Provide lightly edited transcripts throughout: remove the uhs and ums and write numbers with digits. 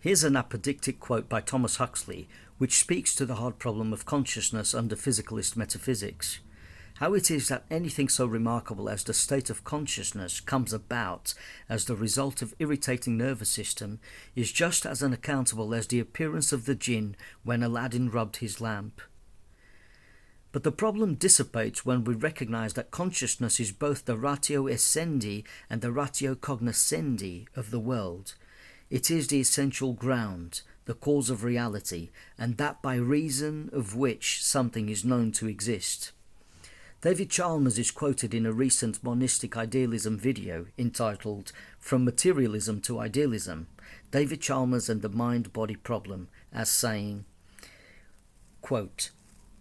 Here's an apodictic quote by Thomas Huxley, which speaks to the hard problem of consciousness under physicalist metaphysics. How it is that anything so remarkable as the state of consciousness comes about as the result of irritating nervous system is just as unaccountable as the appearance of the jinn when Aladdin rubbed his lamp. But the problem dissipates when we recognize that consciousness is both the ratio essendi and the ratio cognoscendi of the world. It is the essential ground, the cause of reality, and that by reason of which something is known to exist. David Chalmers is quoted in a recent monistic idealism video entitled From Materialism to Idealism, David Chalmers and the Mind-Body Problem, as saying, quote,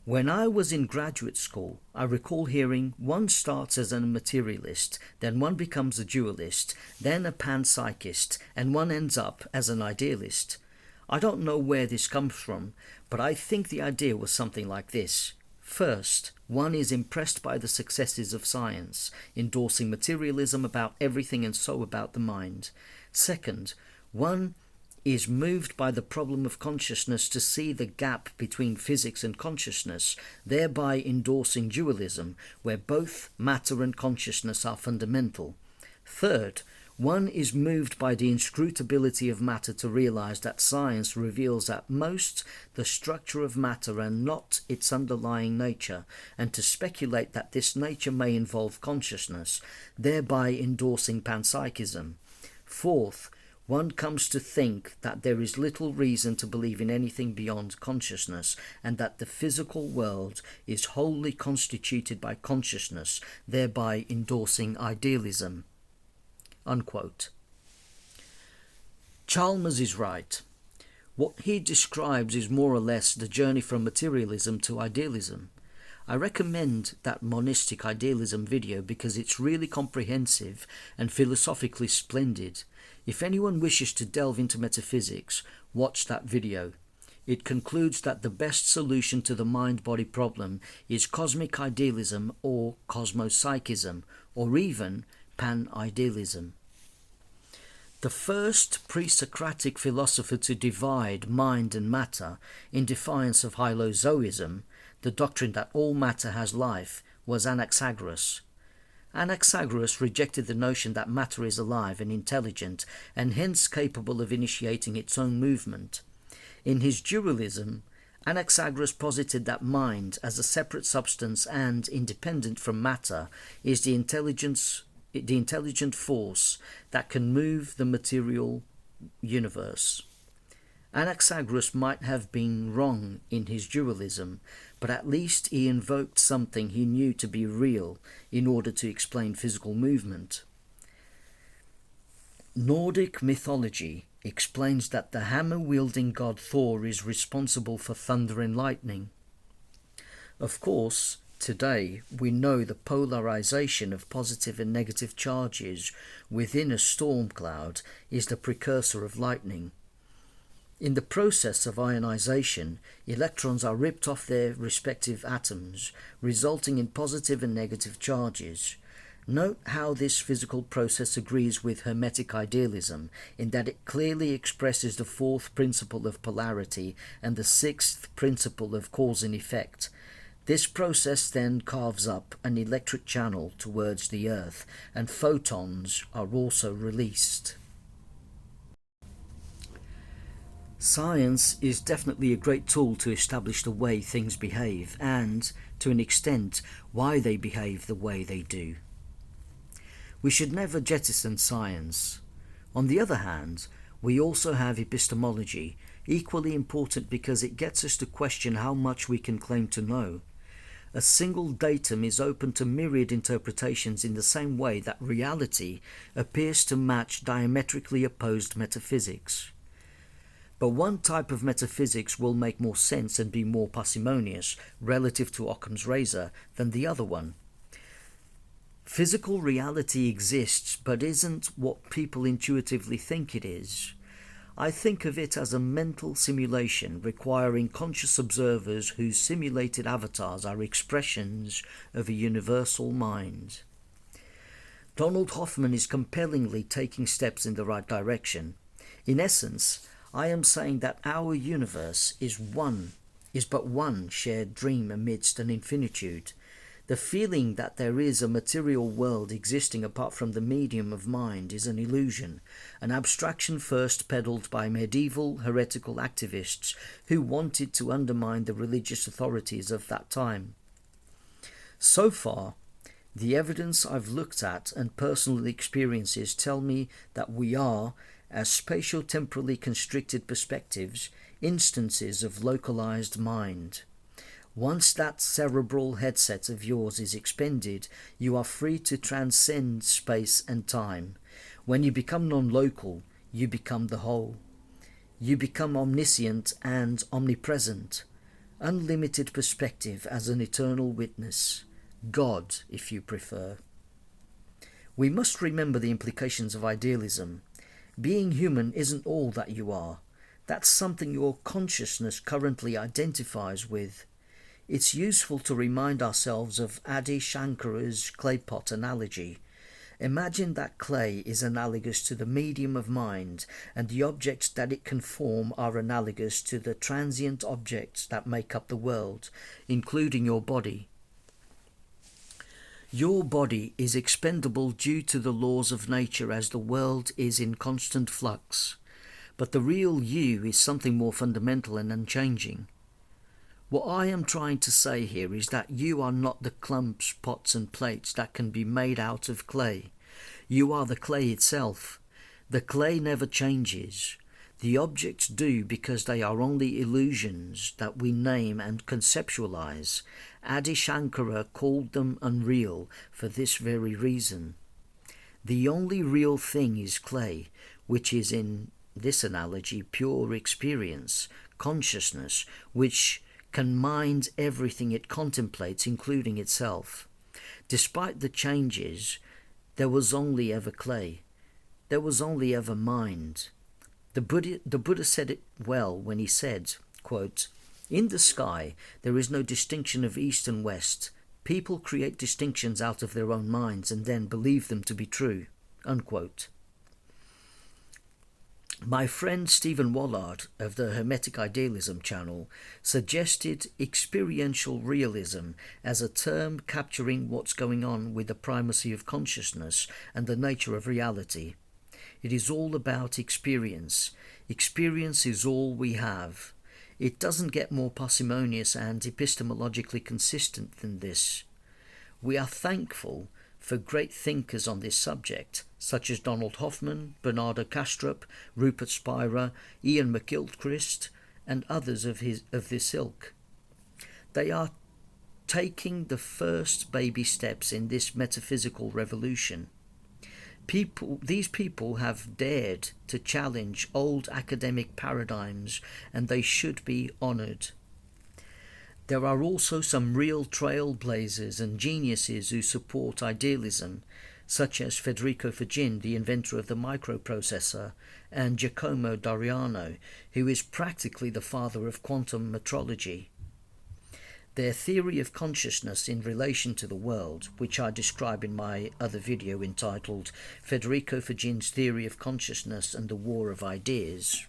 "When I was in graduate school, I recall hearing one starts as a materialist, then one becomes a dualist, then a panpsychist, and one ends up as an idealist. I don't know where this comes from, but I think the idea was something like this. First, one is impressed by the successes of science, endorsing materialism about everything and so about the mind. Second, one is moved by the problem of consciousness to see the gap between physics and consciousness, thereby endorsing dualism, where both matter and consciousness are fundamental. Third, one is moved by the inscrutability of matter to realize that science reveals at most the structure of matter and not its underlying nature, and to speculate that this nature may involve consciousness, thereby endorsing panpsychism. Fourth, one comes to think that there is little reason to believe in anything beyond consciousness, and that the physical world is wholly constituted by consciousness, thereby endorsing idealism." Unquote. Chalmers is right. What he describes is more or less the journey from materialism to idealism. I recommend that monistic idealism video because it's really comprehensive and philosophically splendid. If anyone wishes to delve into metaphysics, watch that video. It concludes that the best solution to the mind-body problem is cosmic idealism or cosmopsychism, or even pan-idealism. The first pre-Socratic philosopher to divide mind and matter in defiance of hylozoism, the doctrine that all matter has life, was Anaxagoras. Anaxagoras rejected the notion that matter is alive and intelligent, and hence capable of initiating its own movement. In his dualism, Anaxagoras posited that mind, as a separate substance and independent from matter, is the intelligent force that can move the material universe. Anaxagoras might have been wrong in his dualism, but at least he invoked something he knew to be real in order to explain physical movement. Nordic mythology explains that the hammer-wielding god Thor is responsible for thunder and lightning. Of course, today we know the polarization of positive and negative charges within a storm cloud is the precursor of lightning. In the process of ionization, electrons are ripped off their respective atoms, resulting in positive and negative charges. Note how this physical process agrees with Hermetic idealism, in that it clearly expresses the fourth principle of polarity and the sixth principle of cause and effect. This process then carves up an electric channel towards the Earth, and photons are also released. Science is definitely a great tool to establish the way things behave and, to an extent, why they behave the way they do. We should never jettison science. On the other hand, we also have epistemology, equally important because it gets us to question how much we can claim to know. A single datum is open to myriad interpretations in the same way that reality appears to match diametrically opposed metaphysics. But one type of metaphysics will make more sense and be more parsimonious relative to Occam's razor than the other one. Physical reality exists but isn't what people intuitively think it is. I think of it as a mental simulation requiring conscious observers whose simulated avatars are expressions of a universal mind. Donald Hoffman is compellingly taking steps in the right direction. In essence, I am saying that our universe is but one shared dream amidst an infinitude. The feeling that there is a material world existing apart from the medium of mind is an illusion, an abstraction first peddled by medieval heretical activists who wanted to undermine the religious authorities of that time. So far, the evidence I've looked at and personal experiences tell me that we are, as spatio-temporally constricted perspectives, instances of localized mind. Once that cerebral headset of yours is expended, you are free to transcend space and time. When you become non-local, you become the whole. You become omniscient and omnipresent. Unlimited perspective as an eternal witness. God, if you prefer. We must remember the implications of idealism. Being human isn't all that you are. That's something your consciousness currently identifies with. It's useful to remind ourselves of Adi Shankara's clay pot analogy. Imagine that clay is analogous to the medium of mind, and the objects that it can form are analogous to the transient objects that make up the world, including your body. Your body is expendable due to the laws of nature as the world is in constant flux. But the real you is something more fundamental and unchanging. What I am trying to say here is that you are not the clumps, pots and plates that can be made out of clay. You are the clay itself. The clay never changes. The objects do because they are only illusions that we name and conceptualize. Adi Shankara called them unreal for this very reason. The only real thing is clay, which is in this analogy pure experience, consciousness, which can mind everything it contemplates, including itself. Despite the changes, there was only ever clay. There was only ever mind. The Buddha said it well when he said, quote, "In the sky, there is no distinction of east and west. People create distinctions out of their own minds and then believe them to be true." Unquote. My friend Stephen Wallard of the Hermetic Idealism channel suggested experiential realism as a term capturing what's going on with the primacy of consciousness and the nature of reality. It is all about experience. Experience is all we have. It doesn't get more parsimonious and epistemologically consistent than this. We are thankful for great thinkers on this subject, such as Donald Hoffman, Bernardo Kastrup, Rupert Spira, Ian McGilchrist, and others of this ilk. They are taking the first baby steps in this metaphysical revolution. These people have dared to challenge old academic paradigms, and they should be honoured. There are also some real trailblazers and geniuses who support idealism, such as Federico Fagin, the inventor of the microprocessor, and Giacomo Doriano, who is practically the father of quantum metrology. Their theory of consciousness in relation to the world, which I describe in my other video entitled Federico Fagin's Theory of Consciousness and the War of Ideas,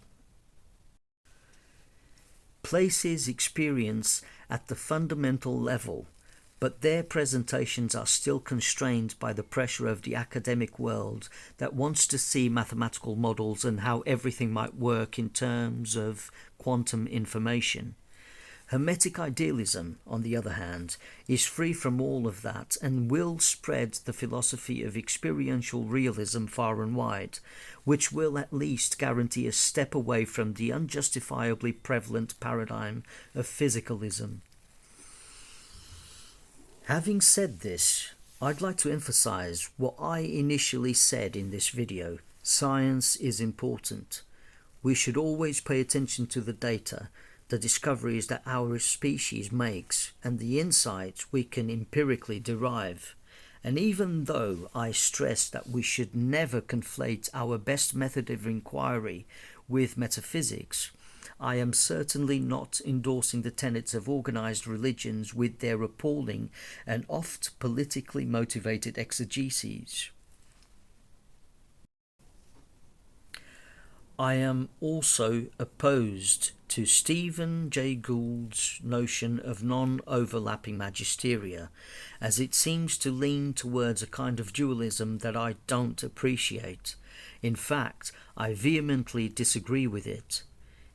places experience at the fundamental level, but their presentations are still constrained by the pressure of the academic world that wants to see mathematical models and how everything might work in terms of quantum information. Hermetic idealism, on the other hand, is free from all of that and will spread the philosophy of experiential realism far and wide, which will at least guarantee a step away from the unjustifiably prevalent paradigm of physicalism. Having said this, I'd like to emphasize what I initially said in this video. Science is important. We should always pay attention to the data, the discoveries that our species makes, and the insights we can empirically derive. And even though I stress that we should never conflate our best method of inquiry with metaphysics, I am certainly not endorsing the tenets of organized religions with their appalling and oft politically motivated exegeses. I am also opposed to Stephen Jay Gould's notion of non-overlapping magisteria, as it seems to lean towards a kind of dualism that I don't appreciate. In fact, I vehemently disagree with it.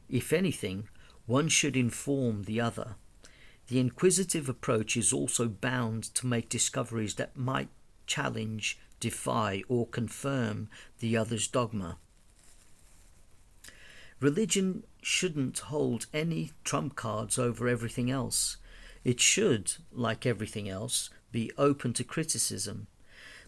If anything, one should inform the other. The inquisitive approach is also bound to make discoveries that might challenge, defy, or confirm the other's dogma. Religion shouldn't hold any trump cards over everything else. It should, like everything else, be open to criticism.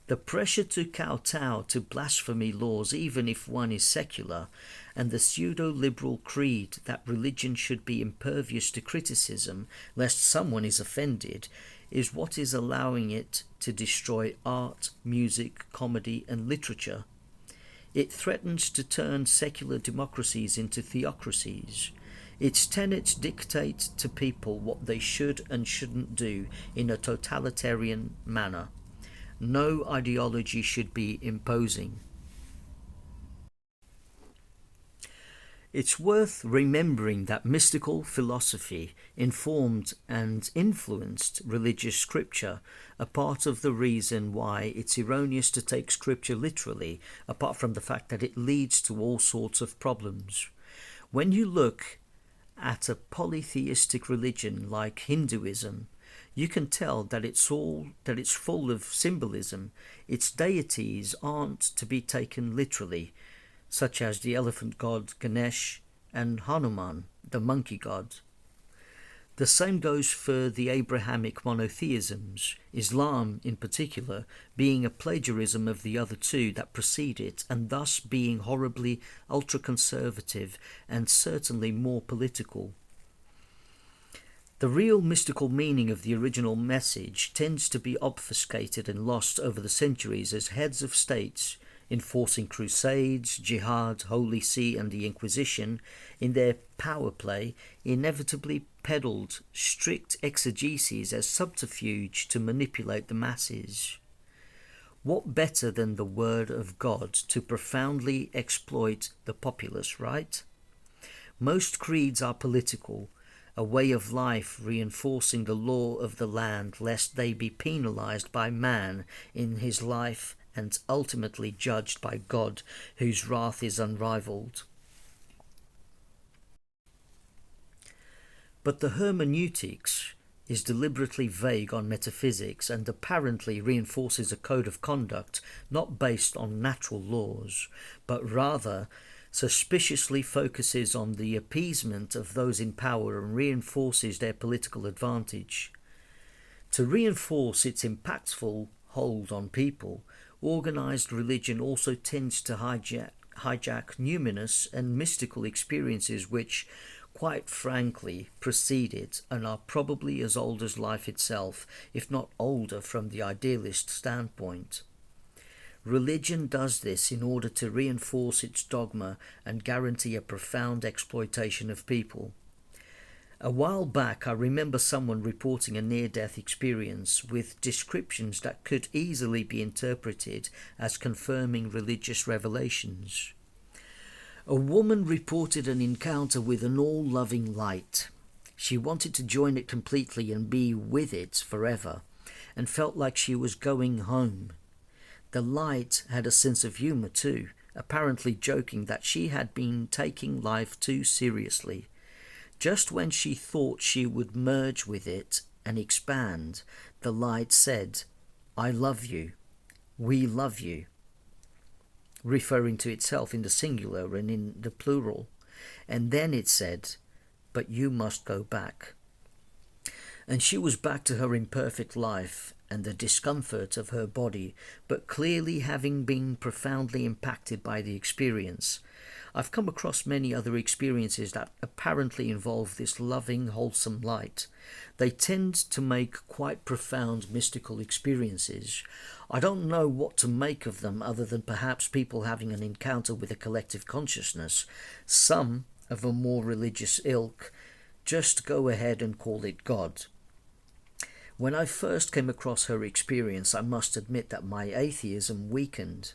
The pressure to kowtow to blasphemy laws, even if one is secular, and the pseudo-liberal creed that religion should be impervious to criticism, lest someone is offended, is what is allowing it to destroy art, music, comedy, and literature. It threatens to turn secular democracies into theocracies. Its tenets dictate to people what they should and shouldn't do in a totalitarian manner. No ideology should be imposing. It's worth remembering that mystical philosophy informed and influenced religious scripture, a part of the reason why it's erroneous to take scripture literally, apart from the fact that it leads to all sorts of problems. When you look at a polytheistic religion like Hinduism, you can tell that it's full of symbolism. Its deities aren't to be taken literally, such as the elephant god Ganesh and Hanuman, the monkey god. The same goes for the Abrahamic monotheisms, Islam in particular being a plagiarism of the other two that precede it, and thus being horribly ultra-conservative and certainly more political. The real mystical meaning of the original message tends to be obfuscated and lost over the centuries as heads of states, enforcing crusades, jihad, Holy See and the Inquisition, in their power play, inevitably peddled strict exegeses as subterfuge to manipulate the masses. What better than the Word of God to profoundly exploit the populace, right? Most creeds are political, a way of life reinforcing the law of the land lest they be penalized by man in his life and ultimately judged by God, whose wrath is unrivaled. But the hermeneutics is deliberately vague on metaphysics and apparently reinforces a code of conduct not based on natural laws, but rather suspiciously focuses on the appeasement of those in power and reinforces their political advantage. To reinforce its impactful hold on people, organized religion also tends to hijack numinous and mystical experiences which, quite frankly, precede it and are probably as old as life itself, if not older from the idealist standpoint. Religion does this in order to reinforce its dogma and guarantee a profound exploitation of people. A while back, I remember someone reporting a near-death experience with descriptions that could easily be interpreted as confirming religious revelations. A woman reported an encounter with an all-loving light. She wanted to join it completely and be with it forever, and felt like she was going home. The light had a sense of humour too, apparently joking that she had been taking life too seriously. Just when she thought she would merge with it and expand, the light said, "I love you. We love you," referring to itself in the singular and in the plural. And then it said, "But you must go back." And she was back to her imperfect life and the discomfort of her body, but clearly having been profoundly impacted by the experience. I've come across many other experiences that apparently involve this loving, wholesome light. They tend to make quite profound mystical experiences. I don't know what to make of them other than perhaps people having an encounter with a collective consciousness. Some, of a more religious ilk, just go ahead and call it God. When I first came across her experience, I must admit that my atheism weakened.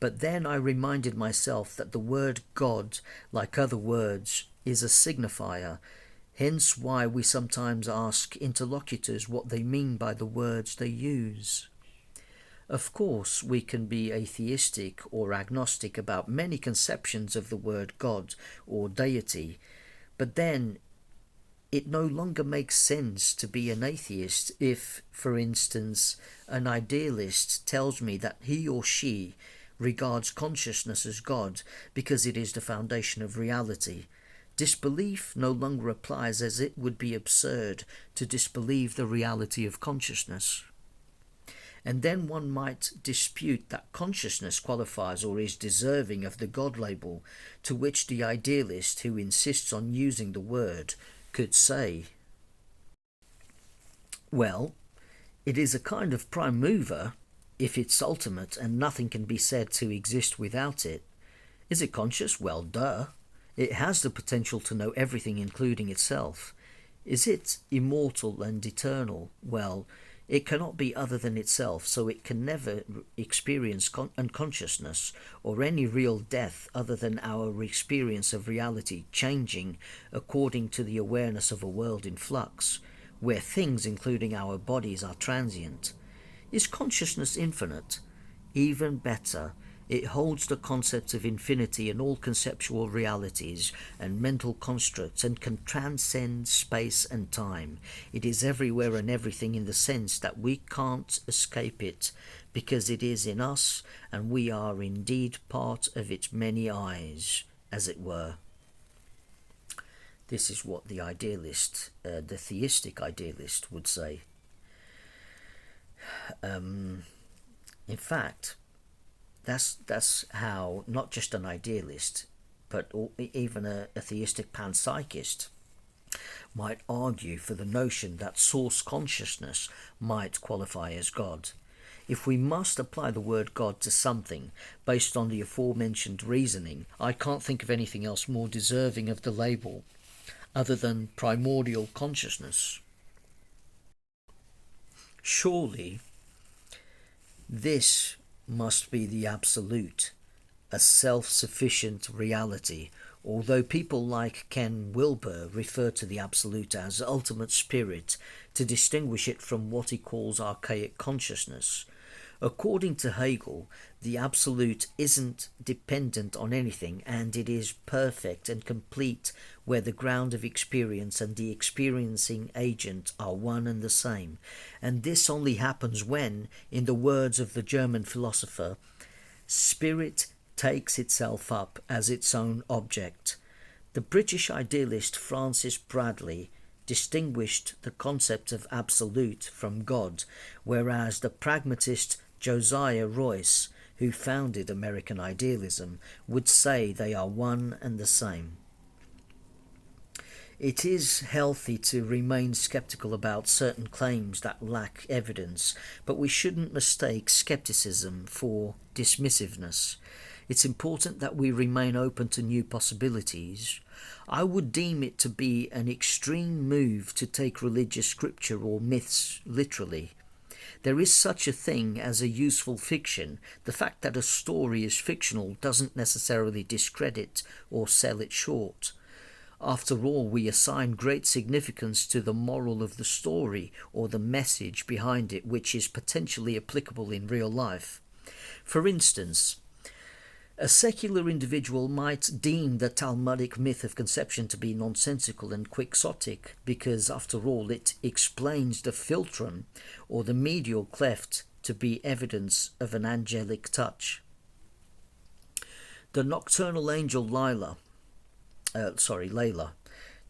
But then I reminded myself that the word God, like other words, is a signifier, hence why we sometimes ask interlocutors what they mean by the words they use. Of course, we can be atheistic or agnostic about many conceptions of the word God or deity, but then it no longer makes sense to be an atheist if, for instance, an idealist tells me that he or she regards consciousness as God because it is the foundation of reality. Disbelief no longer applies, as it would be absurd to disbelieve the reality of consciousness. And then one might dispute that consciousness qualifies or is deserving of the God label, to which the idealist who insists on using the word could say, well, it is a kind of prime mover if it's ultimate and nothing can be said to exist without it. Is it conscious? Well, duh. It has the potential to know everything, including itself. Is it immortal and eternal? Well, it cannot be other than itself, so it can never experience unconsciousness or any real death other than our experience of reality changing according to the awareness of a world in flux, where things, including our bodies, are transient. Is consciousness infinite? Even better, it holds the concepts of infinity in all conceptual realities and mental constructs and can transcend space and time. It is everywhere and everything in the sense that we can't escape it because it is in us and we are indeed part of its many eyes, as it were. This is what the idealist, the theistic idealist, would say. In fact, that's how not just an idealist, but even a theistic panpsychist might argue for the notion that source consciousness might qualify as God. If we must apply the word God to something based on the aforementioned reasoning, I can't think of anything else more deserving of the label other than primordial consciousness. Surely this must be the absolute, a self-sufficient reality, although people like Ken Wilber refer to the absolute as ultimate spirit to distinguish it from what he calls archaic consciousness. According to Hegel, the absolute isn't dependent on anything, and it is perfect and complete where the ground of experience and the experiencing agent are one and the same. And this only happens when, in the words of the German philosopher, spirit takes itself up as its own object. The British idealist Francis Bradley distinguished the concept of absolute from God, whereas the pragmatist Josiah Royce, who founded American idealism, would say they are one and the same. It is healthy to remain skeptical about certain claims that lack evidence, but we shouldn't mistake skepticism for dismissiveness. It's important that we remain open to new possibilities. I would deem it to be an extreme move to take religious scripture or myths literally. There is such a thing as a useful fiction. The fact that a story is fictional doesn't necessarily discredit or sell it short. After all, we assign great significance to the moral of the story or the message behind it, which is potentially applicable in real life. For instance, a secular individual might deem the Talmudic myth of conception to be nonsensical and quixotic because, after all, it explains the philtrum or the medial cleft to be evidence of an angelic touch. The nocturnal angel Layla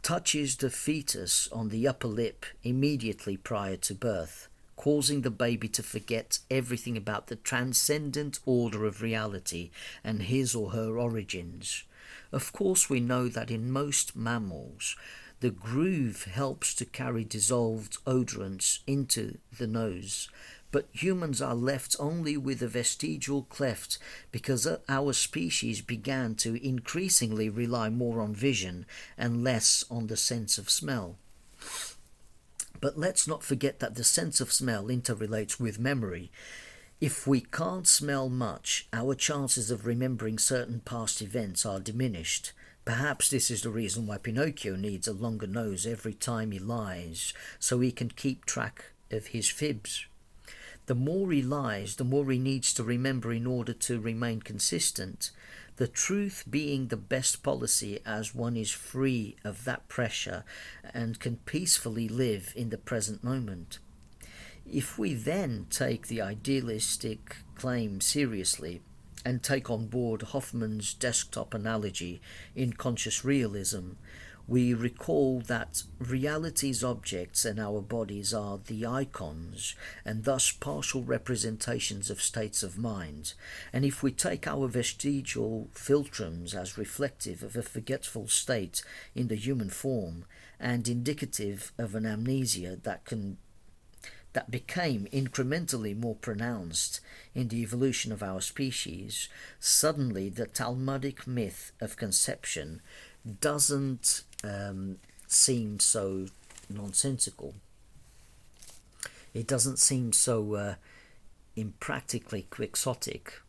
touches the fetus on the upper lip immediately prior to birth, causing the baby to forget everything about the transcendent order of reality and his or her origins. Of course, we know that in most mammals, the groove helps to carry dissolved odorants into the nose, but humans are left only with a vestigial cleft because our species began to increasingly rely more on vision and less on the sense of smell. But let's not forget that the sense of smell interrelates with memory. If we can't smell much, our chances of remembering certain past events are diminished. Perhaps this is the reason why Pinocchio needs a longer nose every time he lies, so he can keep track of his fibs. The more he lies, the more he needs to remember in order to remain consistent. The truth being the best policy as one is free of that pressure and can peacefully live in the present moment. If we then take the idealistic claim seriously and take on board Hoffman's desktop analogy in conscious realism, we recall that reality's objects and our bodies are the icons and thus partial representations of states of mind. And if we take our vestigial philtrums as reflective of a forgetful state in the human form and indicative of an amnesia that became incrementally more pronounced in the evolution of our species, suddenly the Talmudic myth of conception doesn't seem so nonsensical. It doesn't seem so impractically quixotic.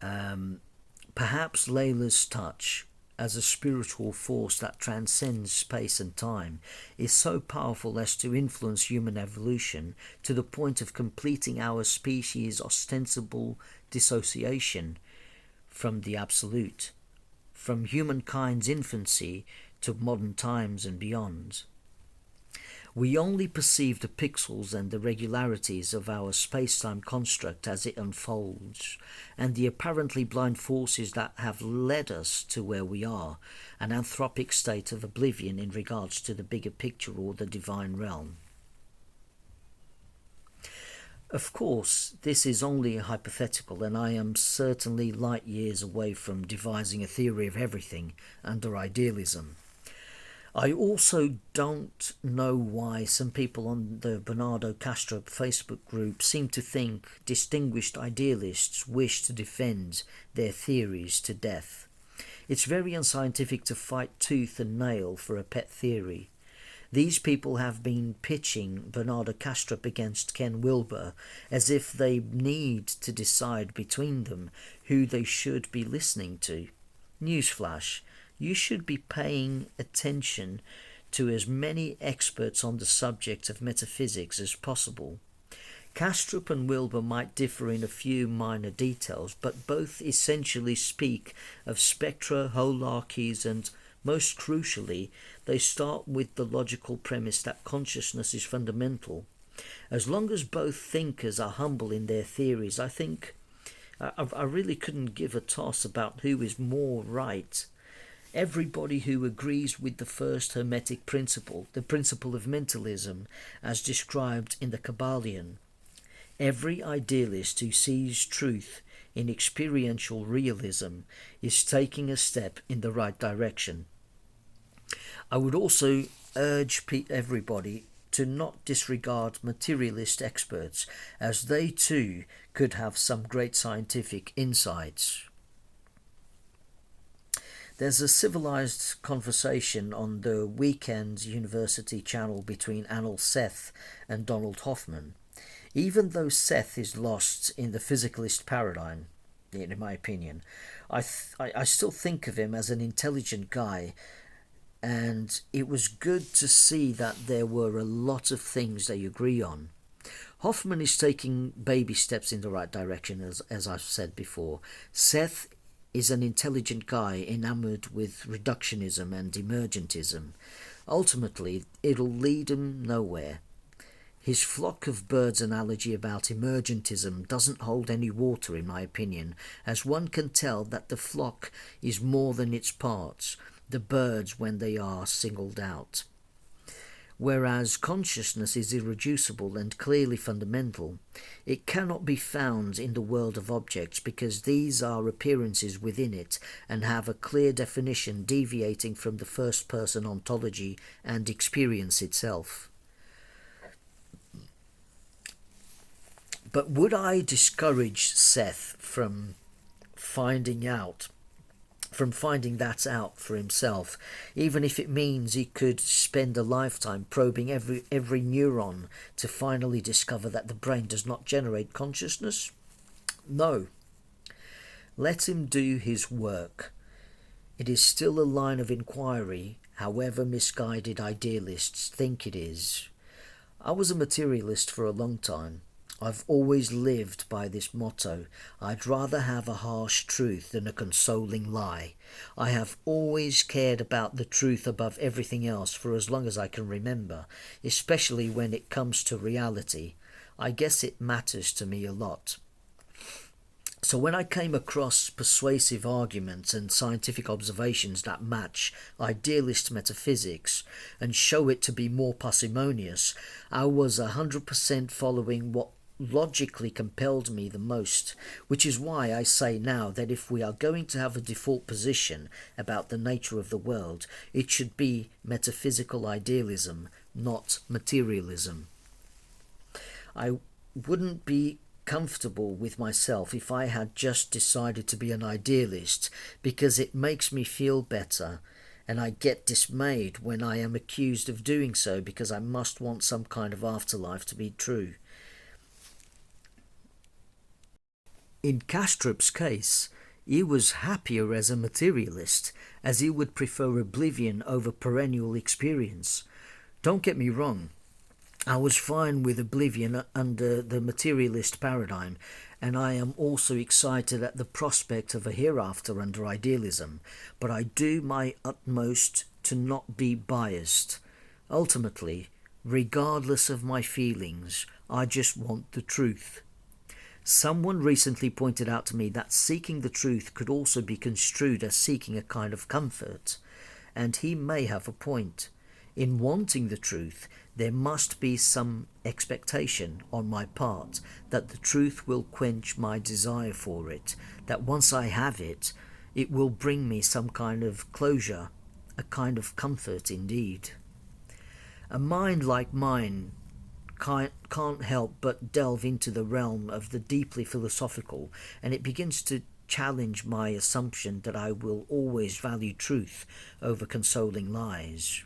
Perhaps Layla's touch as a spiritual force that transcends space and time is so powerful as to influence human evolution to the point of completing our species' ostensible dissociation from the absolute, from humankind's infancy to modern times and beyond. We only perceive the pixels and the regularities of our space-time construct as it unfolds, and the apparently blind forces that have led us to where we are, an anthropic state of oblivion in regards to the bigger picture or the divine realm. Of course, this is only hypothetical, and I am certainly light years away from devising a theory of everything under idealism. I also don't know why some people on the Bernardo Castro Facebook group seem to think distinguished idealists wish to defend their theories to death. It's very unscientific to fight tooth and nail for a pet theory. These people have been pitching Bernardo Castro against Ken Wilber as if they need to decide between them who they should be listening to. Newsflash. You should be paying attention to as many experts on the subject of metaphysics as possible. Kastrup and Wilber might differ in a few minor details, but both essentially speak of spectra, holarchies, and most crucially, they start with the logical premise that consciousness is fundamental. As long as both thinkers are humble in their theories, I think I really couldn't give a toss about who is more right. Everybody who agrees with the first Hermetic principle, the principle of mentalism, as described in the Kabbalion. Every idealist who sees truth in experiential realism is taking a step in the right direction. I would also urge everybody to not disregard materialist experts, as they too could have some great scientific insights. There's a civilized conversation on the Weekend University channel between Anil Seth and Donald Hoffman. Even though Seth is lost in the physicalist paradigm, in my opinion, I still think of him as an intelligent guy, and it was good to see that there were a lot of things they agree on. Hoffman is taking baby steps in the right direction, as I've said before. Seth is an intelligent guy enamored with reductionism and emergentism. Ultimately, it'll lead him nowhere. His flock of birds analogy about emergentism doesn't hold any water, in my opinion, as one can tell that the flock is more than its parts, the birds when they are singled out. Whereas consciousness is irreducible and clearly fundamental, it cannot be found in the world of objects because these are appearances within it and have a clear definition deviating from the first-person ontology and experience itself. But would I discourage Seth from finding out from finding that out for himself, even if it means he could spend a lifetime probing every neuron to finally discover that the brain does not generate consciousness? No. Let him do his work. It is still a line of inquiry, however misguided idealists think it is. I was a materialist for a long time. I've always lived by this motto: I'd rather have a harsh truth than a consoling lie. I have always cared about the truth above everything else for as long as I can remember, especially when it comes to reality. I guess it matters to me a lot. So when I came across persuasive arguments and scientific observations that match idealist metaphysics and show it to be more parsimonious, I was 100% following what logically compelled me the most, which is why I say now that if we are going to have a default position about the nature of the world, it should be metaphysical idealism, not materialism. I wouldn't be comfortable with myself if I had just decided to be an idealist, because it makes me feel better, and I get dismayed when I am accused of doing so because I must want some kind of afterlife to be true. In Kastrup's case, he was happier as a materialist, as he would prefer oblivion over perennial experience. Don't get me wrong, I was fine with oblivion under the materialist paradigm, and I am also excited at the prospect of a hereafter under idealism, but I do my utmost to not be biased. Ultimately, regardless of my feelings, I just want the truth. Someone recently pointed out to me that seeking the truth could also be construed as seeking a kind of comfort, and he may have a point. In wanting the truth, there must be some expectation on my part that the truth will quench my desire for it, that once I have it, it will bring me some kind of closure, a kind of comfort indeed. A mind like mine can't help but delve into the realm of the deeply philosophical, and it begins to challenge my assumption that I will always value truth over consoling lies.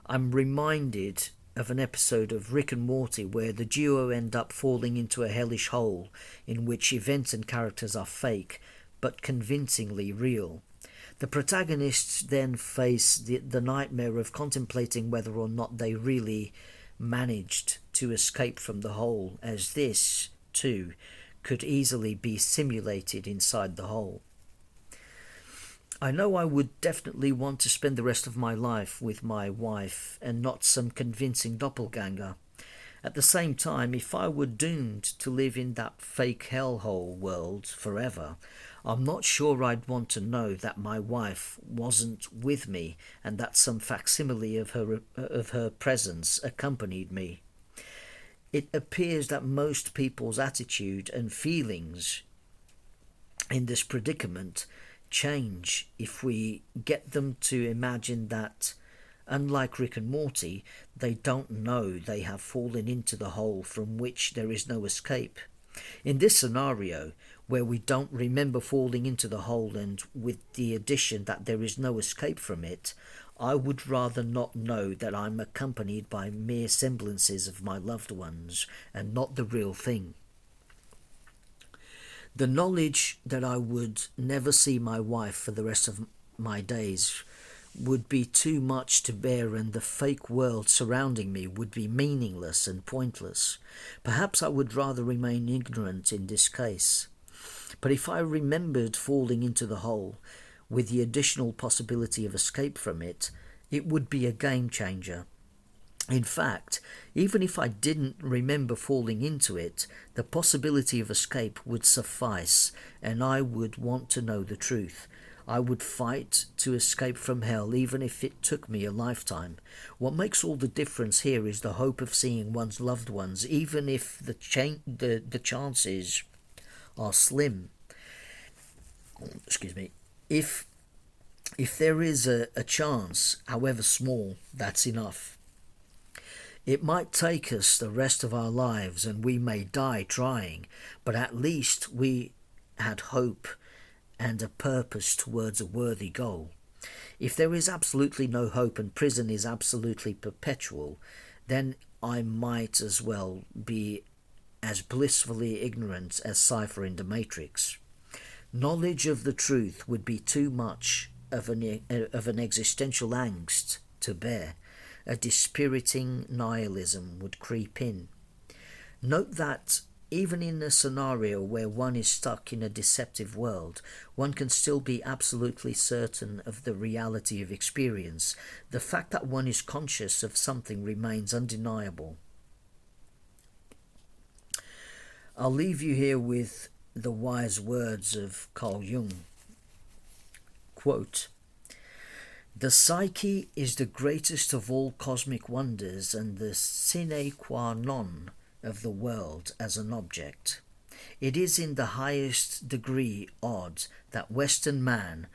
I'm reminded of an episode of Rick and Morty where the duo end up falling into a hellish hole in which events and characters are fake but convincingly real. The protagonists then face the nightmare of contemplating whether or not they really managed to escape from the hole, as this, too, could easily be simulated inside the hole. I know I would definitely want to spend the rest of my life with my wife and not some convincing doppelganger. At the same time, if I were doomed to live in that fake hellhole world forever, I'm not sure I'd want to know that my wife wasn't with me and that some facsimile of her presence accompanied me. It appears that most people's attitude and feelings in this predicament change if we get them to imagine that, unlike Rick and Morty, they don't know they have fallen into the hole from which there is no escape. In this scenario, where we don't remember falling into the hole and with the addition that there is no escape from it, I would rather not know that I'm accompanied by mere semblances of my loved ones and not the real thing. The knowledge that I would never see my wife for the rest of my days would be too much to bear, and the fake world surrounding me would be meaningless and pointless. Perhaps I would rather remain ignorant in this case. But if I remembered falling into the hole, with the additional possibility of escape from it, it would be a game changer. In fact, even if I didn't remember falling into it, the possibility of escape would suffice, and I would want to know the truth. I would fight to escape from hell even if it took me a lifetime. What makes all the difference here is the hope of seeing one's loved ones, even if the chances are slim. Excuse me. If there is a chance, however small, that's enough. It might take us the rest of our lives and we may die trying, but at least we had hope and a purpose towards a worthy goal. If there is absolutely no hope and prison is absolutely perpetual, then I might as well be as blissfully ignorant as Cypher in the Matrix. Knowledge of the truth would be too much of an existential angst to bear. A dispiriting nihilism would creep in. Note that even in a scenario where one is stuck in a deceptive world, one can still be absolutely certain of the reality of experience. The fact that one is conscious of something remains undeniable. I'll leave you here with the wise words of Carl Jung. Quote, "The psyche is the greatest of all cosmic wonders and the sine qua non of the world as an object. It is in the highest degree odd that Western man,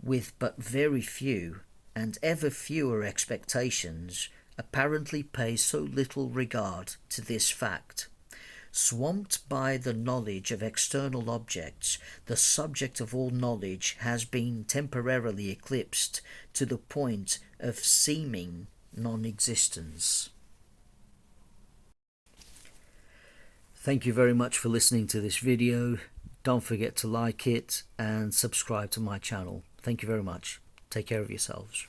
with but very few and ever fewer expectations, apparently pays so little regard to this fact. Swamped by the knowledge of external objects, the subject of all knowledge has been temporarily eclipsed to the point of seeming non-existence." Thank you very much for listening to this video. Don't forget to like it and subscribe to my channel. Thank you very much. Take care of yourselves.